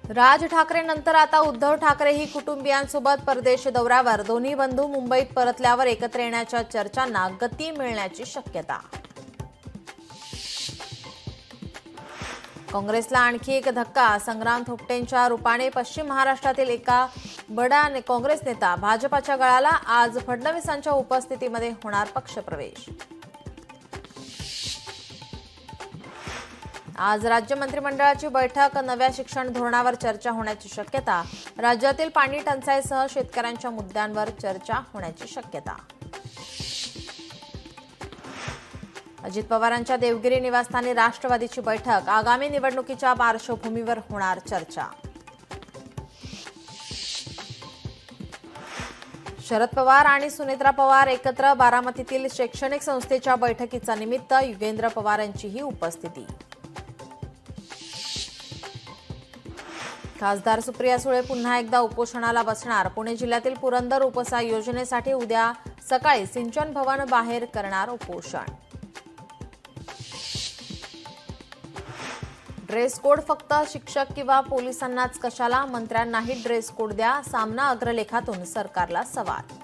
राज ठाकरे नंतर आता उद्धव ठाकरेही कुटुंबियांसोबत परदेश दौऱ्यावर। दोन्ही बंधू मुंबईत परतल्यावर एकत्र येण्याच्या चर्चांना गती मिळण्याची शक्यता। काँग्रेसला आणखी एक धक्का। संग्राम थोपटेंच्या रूपाने पश्चिम महाराष्ट्रातील एका बडा काँग्रेस नेता भाजपाच्या गळाला। आज फडणवीसांच्या उपस्थितीमध्ये होणार पक्षप्रवेश। आज राज्य मंत्रिमंडळाची बैठक। नव्या शिक्षण धोरणावर चर्चा होण्याची शक्यता। राज्यातील पाणी टंचाईसह शेतकऱ्यांच्या मुद्द्यांवर चर्चा होण्याची शक्यता। अजित पवारांच्या देवगिरी निवासस्थानी राष्ट्रवादीची बैठक। आगामी निवडणुकीच्या पार्श्वभूमीवर होणार चर्चा। शरद पवार आणि सुनेत्रा पवार एकत्र। बारामतीतील शैक्षणिक संस्थेच्या बैठकीचा निमित्त। युगेंद्र पवार यांचीही उपस्थिती। खासदार सुप्रिया सुळे पुन्हा एकदा उपोषणाला बसणार। पुणे जिल्ह्यातील पुरंदर उपसा योजनेसाठी उद्या सकाळी सिंचन भवन बाहेर करणार उपोषण। ड्रेस कोड फक्त शिक्षक किंवा पोलिसांनाच कशाला? मंत्र्यांनाही ड्रेस कोड द्या। सामना अग्रलेखातून सरकारला सवाल।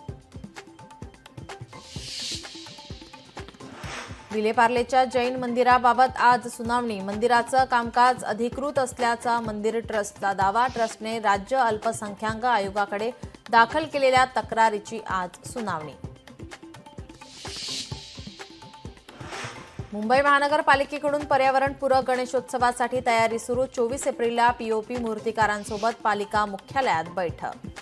विलेपार्लेच्या जैन मंदिराबाबत आज सुनावणी। मंदिराचं कामकाज अधिकृत असल्याचा मंदिर ट्रस्टचा दावा। ट्रस्टने राज्य अल्पसंख्याक आयोगाकडे दाखल केलेल्या तक्रारीची आज सुनावणी। मुंबई महानगरपालिकेकडून पर्यावरणपूरक गणेशोत्सवासाठी तयारी सुरू। 24 एप्रिलला पीओपी मूर्तिकारांसोबत पालिका मुख्यालयात बैठक।